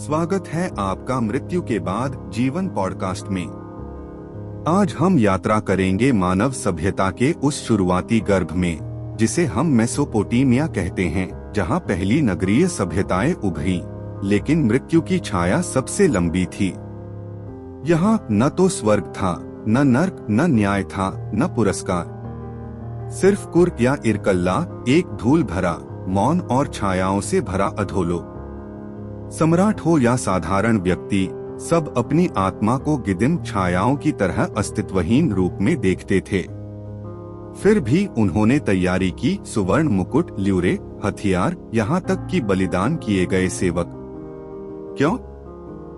स्वागत है आपका मृत्यु के बाद जीवन पॉडकास्ट में। आज हम यात्रा करेंगे मानव सभ्यता के उस शुरुआती गर्भ में जिसे हम मेसोपोटामिया कहते हैं, जहां पहली नगरीय सभ्यताएं उभरी, लेकिन मृत्यु की छाया सबसे लंबी थी। यहाँ न तो स्वर्ग था, न नर्क, न न्याय था, न पुरस्कार। सिर्फ कुर्क या इरकल्ला, एक धूल भरा, मौन और छायाओं से भरा अधोलोक। सम्राट हो या साधारण व्यक्ति, सब अपनी आत्मा को गिदिम छायाओं की तरह अस्तित्वहीन रूप में देखते थे। फिर भी उन्होंने तैयारी की, सुवर्ण मुकुट, ल्यूरे, हथियार, यहाँ तक कि बलिदान किए गए सेवक। क्यों?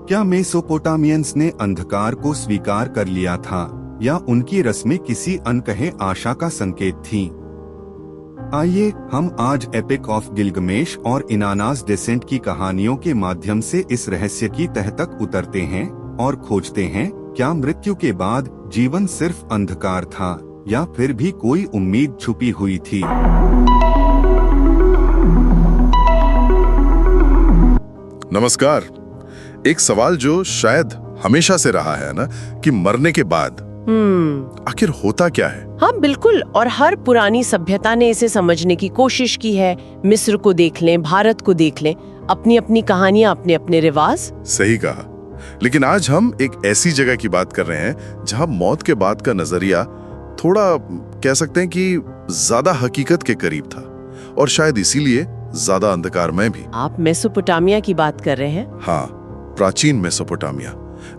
क्या मेसोपोटामियंस ने अंधकार को स्वीकार कर लिया था, या उनकी रस्में किसी अनकहे आशा का संकेत थीं? आइए हम आज एपिक ऑफ गिलगमेश और इनानास डेसेंट की कहानियों के माध्यम से इस रहस्य की तह तक उतरते हैं और खोजते हैं, क्या मृत्यु के बाद जीवन सिर्फ अंधकार था, या फिर भी कोई उम्मीद छुपी हुई थी। नमस्कार। एक सवाल जो शायद हमेशा से रहा है ना, कि मरने के बाद आखिर होता क्या है? हाँ बिल्कुल, और हर पुरानी सभ्यता ने इसे समझने की कोशिश की है। मिस्र को देख लें, भारत को देख लें, अपनी अपनी कहानियां, अपने अपने रिवाज। सही कहा। लेकिन आज हम एक ऐसी जगह की बात कर रहे हैं जहां मौत के बाद का नजरिया थोड़ा कह सकते हैं कि ज्यादा हकीकत के करीब था, और शायद इसीलिए ज्यादा अंधकारमय भी। आप मेसोपोटामिया की बात कर रहे हैं? हाँ, प्राचीन मेसोपोटामिया,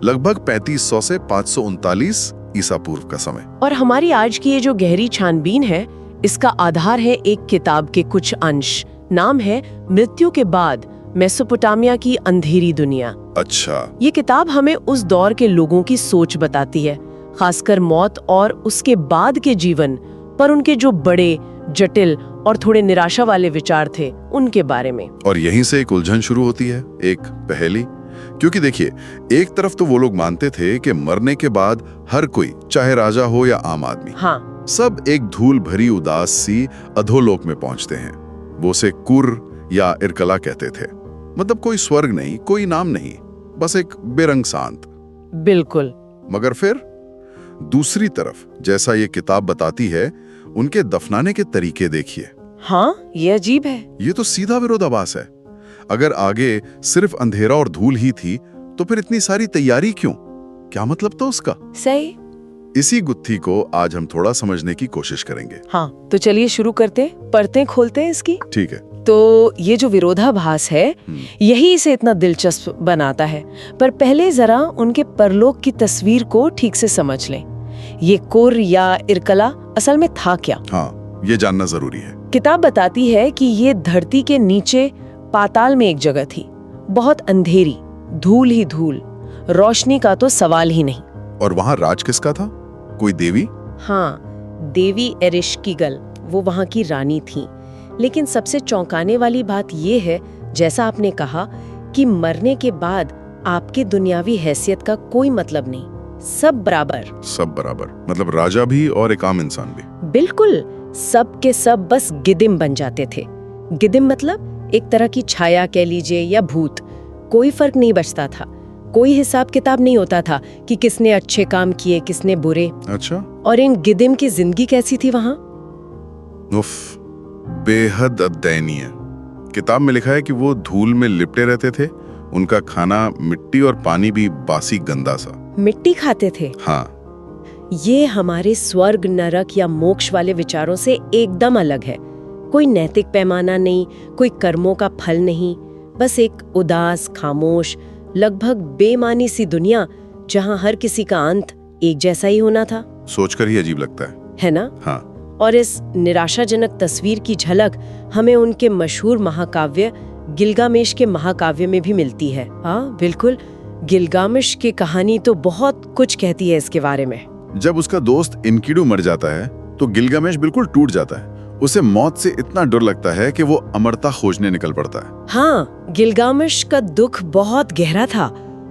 लगभग 3500 से 539 ईसा पूर्व का समय। और हमारी आज की ये जो गहरी छानबीन है, इसका आधार है एक किताब के कुछ अंश। नाम है मृत्यु के बाद मेसोपोटामिया की अंधेरी दुनिया। अच्छा। ये किताब हमें उस दौर के लोगों की सोच बताती है, खासकर मौत और उसके बाद के जीवन पर उनके जो बड़े, जटिल और थोड़े निराशा वाले विचार थे, उनके बारे में। और यहीं से एक उलझन शुरू होती है, एक पहेली। क्योंकि देखिए, एक तरफ तो वो लोग मानते थे कि मरने के बाद हर कोई, चाहे राजा हो या आम आदमी, हाँ, सब एक धूल भरी उदास सी अधोलोक में पहुंचते हैं। वो उसे कुर या इरकला कहते थे। मतलब कोई स्वर्ग नहीं, कोई नाम नहीं, बस एक बेरंग शांत। बिल्कुल। मगर फिर दूसरी तरफ, जैसा ये किताब बताती है, उनके दफनाने के तरीके देखिए। हाँ, ये अजीब है। ये तो सीधा विरोधाभास है। अगर आगे सिर्फ अंधेरा और धूल ही थी, तो फिर इतनी सारी तैयारी क्यों? क्या मतलब था उसका? सही। इसी गुत्थी को आज हम थोड़ा समझने की कोशिश करेंगे। हाँ, तो चलिए शुरू करते हैं, पढ़ते खोलते हैं इसकी। ठीक है। तो ये जो विरोधाभास है, यही इसे इतना दिलचस्प बनाता है। पर पहले जरा उनके परलोक की तस्वीर को ठीक से समझ लें। ये कुर या इरकला असल में था क्या? हाँ, ये जानना जरूरी है। किताब बताती है कि ये धरती के नीचे पाताल में एक जगह थी, बहुत अंधेरी, धूल ही धूल, रोशनी का तो सवाल ही नहीं। और वहाँ राज किसका था? कोई देवी? हाँ, देवी एरिश्किगल, वो वहाँ की रानी थी। लेकिन सबसे चौंकाने वाली बात ये है, जैसा आपने कहा, कि मरने के बाद आपके दुनियावी हैसियत का कोई मतलब नहीं, सब बराबर। सब बराबर मतलब राजा भी और एक आम इंसान भी? बिल्कुल, सब के सब बस गिदिम बन जाते थे। गिदिम मतलब एक तरह की छाया कह लीजिए, या भूत। कोई फर्क नहीं बचता था, कोई हिसाब किताब नहीं होता था कि किसने अच्छे काम किए, किसने बुरे। अच्छा। और इन गिदिम की जिंदगी कैसी थी वहाँ? उफ, बेहद दयनीय। किताब में लिखा है कि वो धूल में लिपटे रहते थे, उनका खाना मिट्टी और पानी भी बासी गंदा सा। मिट्टी खाते थे? हाँ। ये हमारे स्वर्ग, नरक या मोक्ष वाले विचारों से एकदम अलग है। कोई नैतिक पैमाना नहीं, कोई कर्मों का फल नहीं, बस एक उदास, खामोश, लगभग बेमानी सी दुनिया जहां हर किसी का अंत एक जैसा ही होना था। सोचकर ही अजीब लगता है ना? हाँ। और इस निराशाजनक तस्वीर की झलक हमें उनके मशहूर महाकाव्य गिलगामेश के महाकाव्य में भी मिलती है। हाँ बिल्कुल, गिलगामेश की कहानी तो बहुत कुछ कहती है इसके बारे में। जब उसका दोस्त इनकिडू मर जाता है तो गिलगामेश बिल्कुल टूट जाता है। उसे मौत से इतना डर लगता है कि वो अमरता खोजने निकल पड़ता है। हाँ, गिलगामेश का दुख बहुत गहरा था।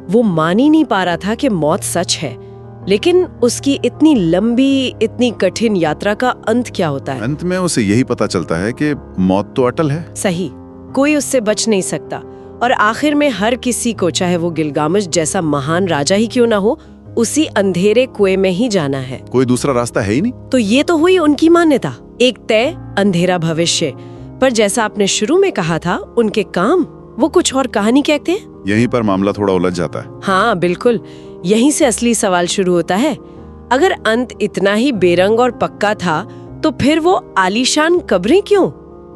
वो मान ही नहीं पा रहा था कि मौत सच है। लेकिन उसकी इतनी लंबी, इतनी कठिन यात्रा का अंत क्या होता है? अंत में उसे यही पता चलता है कि मौत तो अटल है। सही, कोई उससे बच नहीं सकता। और आखिर में हर किसी को, चाहे वो गिलगामेश जैसा महान राजा ही क्यों ना हो, उसी अंधेरे कुएं में ही जाना है। कोई दूसरा रास्ता है ही नहीं। तो ये तो हुई उनकी मान्यता, एक तय अंधेरा भविष्य। पर जैसा आपने शुरू में कहा था, उनके काम वो कुछ और कहानी कहते हैं। यहीं पर मामला थोड़ा उलझ जाता है। हाँ बिल्कुल, यहीं से असली सवाल शुरू होता है। अगर अंत इतना ही बेरंग और पक्का था, तो फिर वो आलीशान कब्रें क्यों?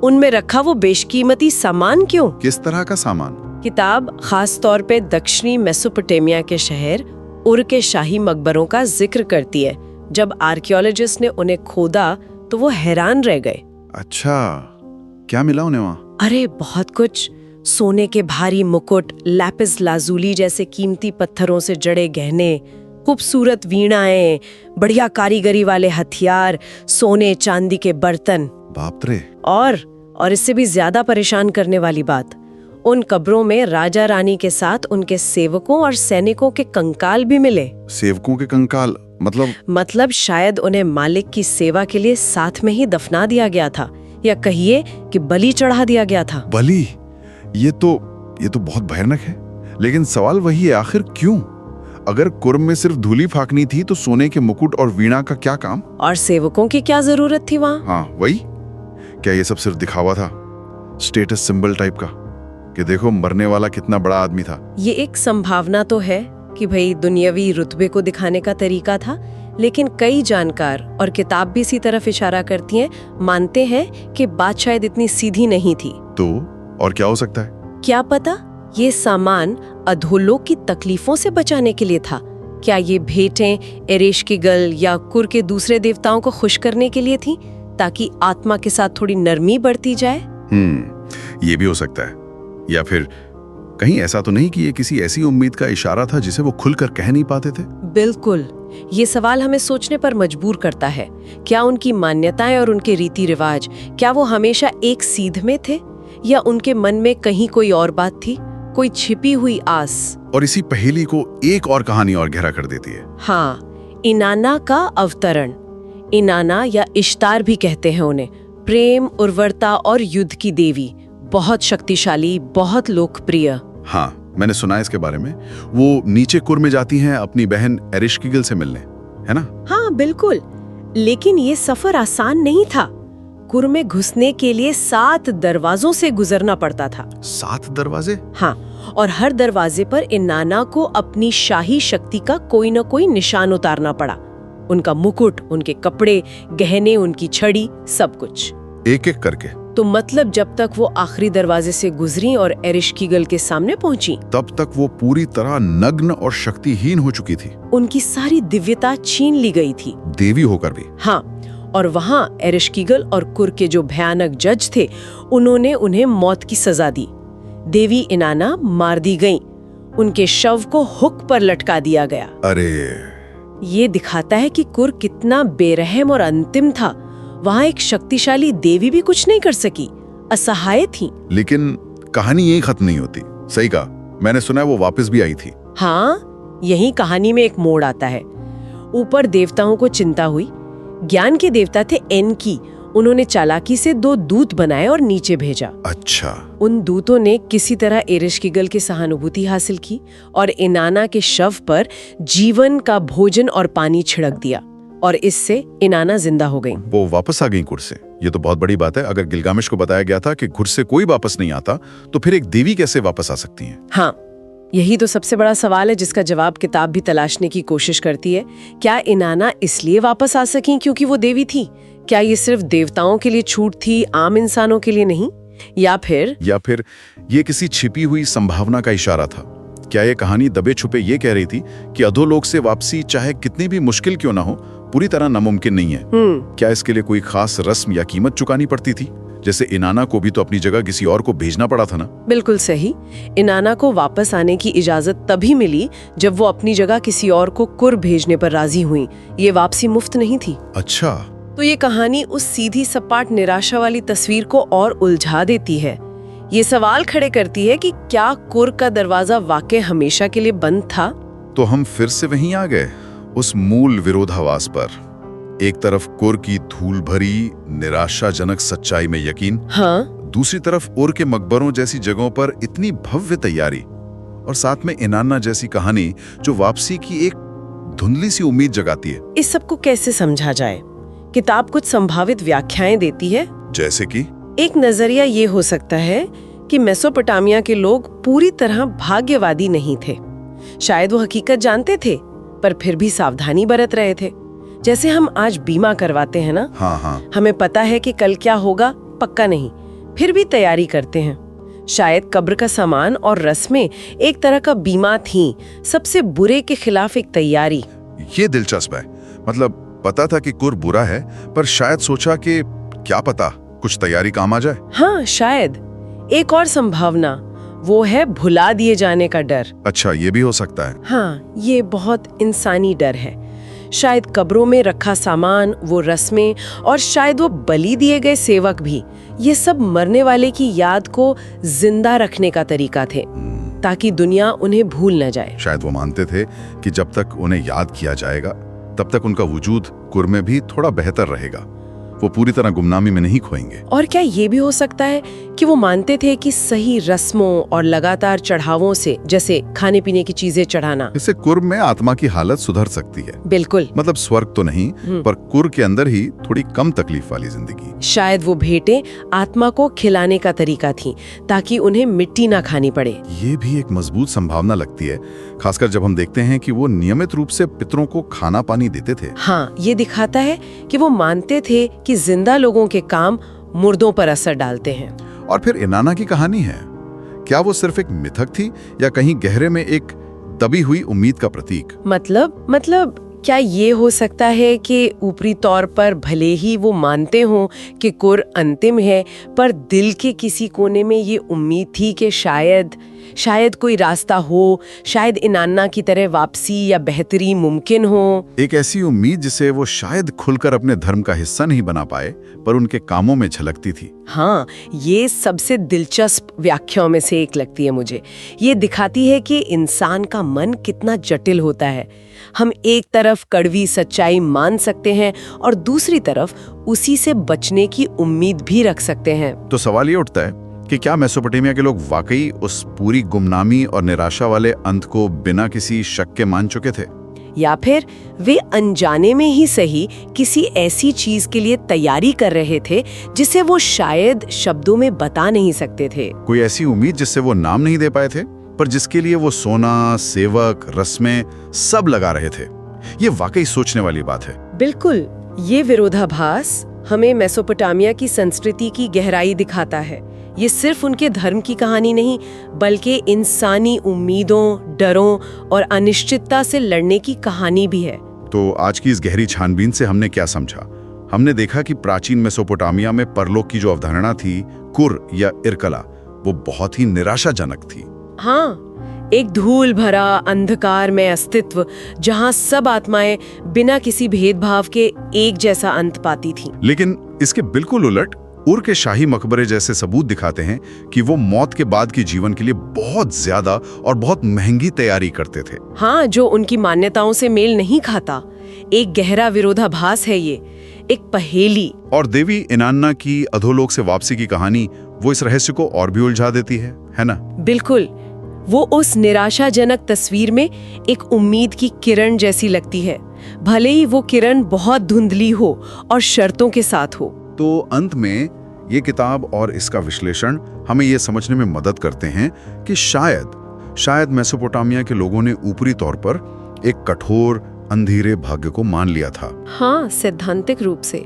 उनमें रखा वो बेशकीमती सामान क्यों? किस तरह का सामान? किताब खास तौर पे दक्षिणी मेसोपोटामिया के शहर उर के शाही मकबरों का जिक्र करती है। जब आर्कियोलॉजिस्ट ने उन्हें खोदा तो वो हैरान रह गए। अच्छा, क्या मिला उन्हें वहाँ? अरे बहुत कुछ। सोने के भारी मुकुट, लैपिस लाजुली जैसे कीमती पत्थरों से जड़े गहने, खूबसूरत वीणाएं, बढ़िया कारीगरी वाले हथियार, सोने चांदी के बर्तन। बाप रे। और इससे भी ज्यादा परेशान करने वाली बात, उन कब्रों में राजा रानी के साथ उनके सेवकों और सैनिकों के कंकाल भी मिले। सेवकों के कंकाल मतलब शायद उन्हें मालिक की सेवा के लिए साथ में ही दफना दिया गया था, या कहिए कि बलि चढ़ा दिया गया था। बलि? ये तो बहुत भयानक है। लेकिन सवाल वही है, आखिर क्यों? अगर कुर्म में सिर्फ धूली फाकनी थी तो सोने के मुकुट और वीणा का क्या काम? और सेवकों की क्या जरूरत थी वहाँ? हाँ वही। क्या ये सब सिर्फ दिखावा था, स्टेटस सिंबल टाइप का, कि देखो मरने वाला कितना बड़ा आदमी था? ये एक संभावना तो है कि भाई दुनियावी रुतबे को दिखाने का तरीका था, लेकिन कई जानकार और किताब भी इसी तरफ इशारा करती हैं, मानते हैं कि बात शायद इतनी सीधी नहीं थी। तो और क्या हो सकता है? क्या पता ये सामान अधोलोक की तकलीफों से बचाने के लिए था। क्या ये भेंटें एरेशकिगल या कुर के दूसरे देवताओं को खुश करने के लिए थी, ताकि आत्मा के साथ थोड़ी नरमी बढ़ती जाए? ये भी हो सकता है। या फिर कहीं ऐसा तो नहीं कि ये किसी ऐसी उम्मीद का इशारा था जिसे वो खुलकर कह नहीं पाते थे? बिल्कुल, ये सवाल हमें सोचने पर मजबूर करता है। क्या उनकी मान्यताएं और उनके रीति रिवाज, क्या वो हमेशा एक सीध में थे, या उनके मन में कहीं कोई और बात थी, कोई छिपी हुई आस? और इसी पहेली को एक और कहानी और गहरा कर देती है। हाँ, इनाना का अवतरण। इनाना या इश्तार भी कहते हैं उन्हें, प्रेम, उर्वरता और युद्ध की देवी, बहुत शक्तिशाली, बहुत लोकप्रिय। हाँ, मैंने सुना है इसके बारे में। वो नीचे कुर में जाती हैं अपनी बहन एरेशकिगल से मिलने, है ना? हाँ बिल्कुल, लेकिन ये सफर आसान नहीं था। कुर में घुसने के लिए 7 दरवाजों से गुजरना पड़ता था। 7 दरवाजे? हाँ, और हर दरवाजे पर इनाना को अपनी शाही शक्ति का कोई न कोई निशान उतारना पड़ा। उनका मुकुट, उनके कपड़े, गहने, उनकी छड़ी, सब कुछ एक एक करके। तो मतलब जब तक वो आखिरी दरवाजे से गुजरी और एरेशकिगल के सामने पहुंची, तब तक वो पूरी तरह नग्न और शक्तिहीन हो चुकी थी। उनकी सारी दिव्यता छीन ली गई थी, देवी होकर भी। हाँ, और वहां एरेशकिगल और कुर के जो भयानक जज थे, उन्होंने उन्हें मौत की सजा दी। देवी इनाना मार दी गईं, उनके शव को हुक पर लटका दिया गया। अरे, ये दिखाता है कि कुर कितना बेरहम और अंतिम था। वहां एक शक्तिशाली देवी भी कुछ नहीं कर सकी, असहाय थी। लेकिन कहानी यही खत्म नहीं होती। सही कहा, मैंने सुना है वो वापस भी आई थी। हाँ, यही कहानी में एक मोड़ आता है। ऊपर देवताओं को चिंता हुई। ज्ञान के देवता थे एनकी, उन्होंने चालाकी से 2 दूत बनाए और नीचे भेजा। अच्छा। उन दूतों ने किसी तरह एरेशकिगल की सहानुभूति हासिल की और इनाना के शव पर जीवन का भोजन और पानी छिड़क दिया, और इससे इनाना जिंदा हो गई। वो वापस आ गई कुर से। ये तो बहुत बड़ी बात है। अगर गिलगामेश को बताया गया था कि कुर से कोई वापस नहीं आता, तो फिर एक देवी कैसे वापस आ सकती है? हाँ, यही तो सबसे बड़ा सवाल है जिसका जवाब किताब भी तलाशने की कोशिश करती है। क्या इनाना इसलिए वापस आ सकी क्योंकि वो देवी थी? क्या ये सिर्फ देवताओं के लिए छूट थी, आम इंसानों के लिए नहीं? या फिर ये किसी छिपी हुई संभावना का इशारा था? क्या ये कहानी दबे छुपे ये कह रही थी कि अधोलोक से वापसी चाहे कितनी भी मुश्किल क्यों ना हो, पूरी तरह नामुमकिन नहीं है? क्या इसके लिए कोई खास रस्म या कीमत चुकानी पड़ती थी? जैसे इनाना को भी तो अपनी जगह किसी और को भेजना पड़ा था ना? बिल्कुल सही। इनाना को वापस आने की इजाजत तभी मिली जब वो अपनी जगह किसी और को कुर भेजने पर राजी हुई। ये वापसी मुफ्त नहीं थी। अच्छा। तो ये कहानी उस सीधी सपाट निराशा वाली तस्वीर को और उलझा देती है। ये सवाल खड़े करती है कि क्या कुर का दरवाजा वाकई हमेशा के लिए बंद था? तो हम फिर से वहीं आ गए, उस मूल विरोधाभास पर। एक तरफ कुर की धूल भरी निराशाजनक सच्चाई में यकीन, हाँ, दूसरी तरफ उर के मकबरों जैसी जगहों पर इतनी भव्य तैयारी, और साथ में इनान्ना जैसी कहानी जो वापसी की एक धुंधली सी उम्मीद जगाती है। इस सब को कैसे समझा जाए? किताब कुछ संभावित व्याख्याएं देती है। जैसे कि एक नजरिया ये हो सकता है कि मेसोपोटामिया के लोग पूरी तरह भाग्यवादी नहीं थे। शायद वो हकीकत जानते थे पर फिर भी सावधानी बरत रहे थे। जैसे हम आज बीमा करवाते हैं ना। हाँ। हमें पता है कि कल क्या होगा पक्का नहीं, फिर भी तैयारी करते हैं। शायद कब्र का सामान और रस्में एक तरह का बीमा थी, सबसे बुरे के खिलाफ एक तैयारी। ये दिलचस्प है। मतलब पता था कि कुर बुरा है, पर शायद सोचा कि क्या पता कुछ तैयारी काम आ जाए। हाँ, शायद। एक और संभावना वो है भुला दिए जाने का डर। अच्छा, ये भी हो सकता है। हाँ, ये बहुत इंसानी डर है। शायद कब्रों में रखा सामान, वो रस्में और शायद वो बलि दिए गए सेवक भी, ये सब मरने वाले की याद को जिंदा रखने का तरीका थे, ताकि दुनिया उन्हें भूल न जाए। शायद वो मानते थे कि जब तक उन्हें याद किया जाएगा तब तक उनका वजूद कुर में भी थोड़ा बेहतर रहेगा, वो पूरी तरह गुमनामी में नहीं खोएंगे। और क्या ये भी हो सकता है कि वो मानते थे कि सही रस्मों और लगातार चढ़ावों से, जैसे खाने पीने की चीजें चढ़ाना, इससे कुर में आत्मा की हालत सुधर सकती है। बिल्कुल। मतलब स्वर्ग तो नहीं, पर कुर के अंदर ही थोड़ी कम तकलीफ वाली जिंदगी। शायद वो भेंटें आत्मा को खिलाने का तरीका थी, ताकि उन्हें मिट्टी ना खानी पड़े। ये भी एक मजबूत संभावना लगती है, खासकर जब हम देखते हैं कि वो नियमित रूप से पितरों को खाना पानी देते थे। हाँ, ये दिखाता है कि वो मानते थे कि जिंदा लोगों के काम मुर्दों पर असर डालते हैं। और फिर इनान्ना की कहानी है, क्या वो सिर्फ एक मिथक थी या कहीं गहरे में एक दबी हुई उम्मीद का प्रतीक? मतलब क्या ये हो सकता है कि ऊपरी तौर पर भले ही वो मानते हों कि कुर अंतिम है, पर दिल के किसी कोने में ये उम्मीद थी कि शायद कोई रास्ता हो, शायद इनान्ना की तरह वापसी या बेहतरी मुमकिन हो। एक ऐसी उम्मीद जिसे वो शायद खुलकर अपने धर्म का हिस्सा नहीं बना पाए, पर उनके कामों में झलकती थी। हाँ, ये सबसे दिलचस्प व्याख्याओं में से एक लगती है मुझे। ये दिखाती है कि इंसान का मन कितना जटिल होता है। हम एक तरफ कड़वी सच्चाई मान सकते हैं और दूसरी तरफ उसी से बचने की उम्मीद भी रख सकते हैं। तो सवाल ये उठता है कि क्या मेसोपोटामिया के लोग वाकई उस पूरी गुमनामी और निराशा वाले अंत को बिना किसी शक के मान चुके थे, या फिर वे अनजाने में ही सही किसी ऐसी चीज के लिए तैयारी कर रहे थे जिसे वो शायद शब्दों में बता नहीं सकते थे? कोई ऐसी उम्मीद जिससे वो नाम नहीं दे पाए थे, पर जिसके लिए वो सोना, सेवक, रस्में सब लगा रहे थे। ये वाकई सोचने वाली बात है। बिल्कुल, ये विरोधाभास हमें मेसोपोटामिया की संस्कृति की गहराई दिखाता है। ये सिर्फ उनके धर्म की कहानी नहीं, बल्कि इंसानी उम्मीदों, डरों और अनिश्चितता से लड़ने की कहानी भी है। तो आज की इस गहरी छानबीन से हमने क्या समझा? हमने देखा कि प्राचीन मेसोपोटामिया में परलोक की जो अवधारणा थी, कुर या इरकला, वो बहुत ही निराशाजनक थी। हाँ, एक धूल भरा अंधकार में अस्तित्व जहां सब आत्माएं बिना किसी भेदभाव के एक जैसा अंत पाती थीं। लेकिन इसके बिल्कुल उलट उर के शाही मकबरे जैसे सबूत दिखाते हैं कि वो मौत के बाद के जीवन के लिए बहुत ज्यादा और बहुत महंगी तैयारी करते थे। हाँ, जो उनकी मान्यताओं से मेल नहीं खाता। एक गहरा विरोधाभास है ये, एक पहेली। और देवी इनान्ना की अधोलोक से वापसी की कहानी वो इस रहस्य को और भी उलझा देती है ना? बिल्कुल। वो उस निराशाजनक तस्वीर में एक उम्मीद की किरण जैसी लगती है, भले ही वो किरण बहुत धुंधली हो और शर्तों के साथ हो। तो अंत में ये किताब और इसका विश्लेषण हमें ये समझने में मदद करते हैं कि शायद मेसोपोटामिया के लोगों ने ऊपरी तौर पर एक कठोर, अंधेरे भाग्य को मान लिया था। हाँ, सैद्धांतिक रूप से।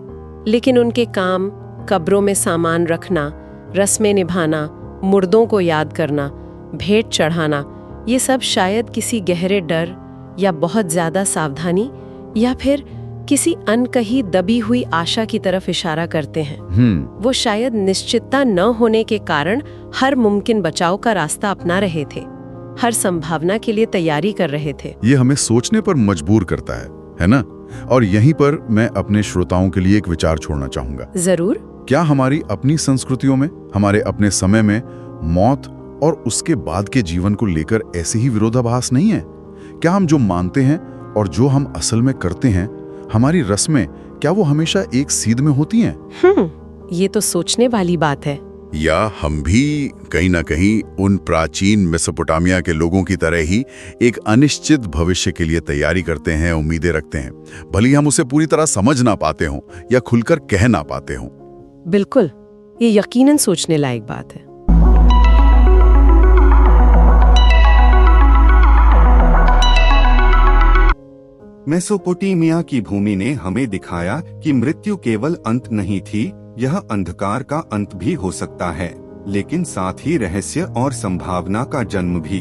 लेकिन उनके काम, कब्रों में सामान रखना, रस्में निभाना, मुर्दों को याद करना, भेंट चढ़ाना, ये सब शायद किसी गहरे डर या बहुत ज्यादा सावधानी या फिर किसी अनकही दबी हुई आशा की तरफ इशारा करते हैं। वो शायद निश्चितता न होने के कारण हर मुमकिन बचाव का रास्ता अपना रहे थे, हर संभावना के लिए तैयारी कर रहे थे। ये हमें सोचने पर मजबूर करता है ना? और यहीं पर मैं अपने श्रोताओं के लिए एक विचार छोड़ना चाहूंगा। जरूर। क्या हमारी अपनी संस्कृतियों में, हमारे अपने समय में मौत और उसके बाद के जीवन को लेकर ऐसे ही विरोधाभास नहीं है? क्या हम जो मानते हैं और जो हम असल में करते हैं, हमारी रस्में, क्या वो हमेशा एक सीध में होती हैं? ये तो सोचने वाली बात है। या हम भी कहीं ना कहीं उन प्राचीन मेसोपोटामिया के लोगों की तरह ही एक अनिश्चित भविष्य के लिए तैयारी करते हैं, उम्मीदें रखते हैं, भले ही हम उसे पूरी तरह समझ ना पाते हों या खुलकर कह ना पाते हों। बिल्कुल, ये यकीनन सोचने लायक बात है। मेसोपोटामिया की भूमि ने हमें दिखाया कि मृत्यु केवल अंत नहीं थी, यह अंधकार का अंत भी हो सकता है, लेकिन साथ ही रहस्य और संभावना का जन्म भी।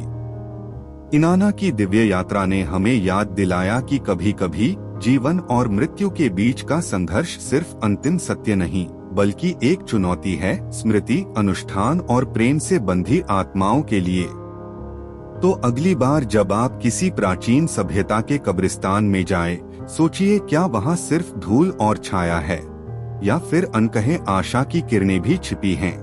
इनाना की दिव्य यात्रा ने हमें याद दिलाया कि कभी-कभी जीवन और मृत्यु के बीच का संघर्ष सिर्फ अंतिम सत्य नहीं, बल्कि एक चुनौती है स्मृति, अनुष्ठान और प्रेम से बंधी आत्माओं के लिए। तो अगली बार जब आप किसी प्राचीन सभ्यता के कब्रिस्तान में जाएं, सोचिए क्या वहां सिर्फ धूल और छाया है या फिर अनकहे आशा की किरणें भी छिपी हैं।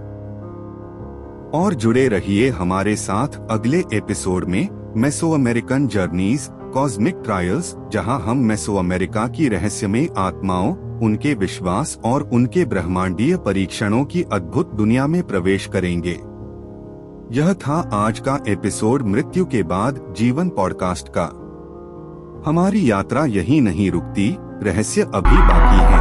और जुड़े रहिए हमारे साथ अगले एपिसोड में मेसोअमेरिकन जर्नीज कॉस्मिक ट्रायल्स, जहां हम मेसोअमेरिका की रहस्यमय आत्माओं, उनके विश्वास और उनके ब्रह्मांडीय परीक्षणों की अद्भुत दुनिया में प्रवेश करेंगे। यह था आज का एपिसोड मृत्यु के बाद जीवन पॉडकास्ट का। हमारी यात्रा यहीं नहीं रुकती, रहस्य अभी बाकी है।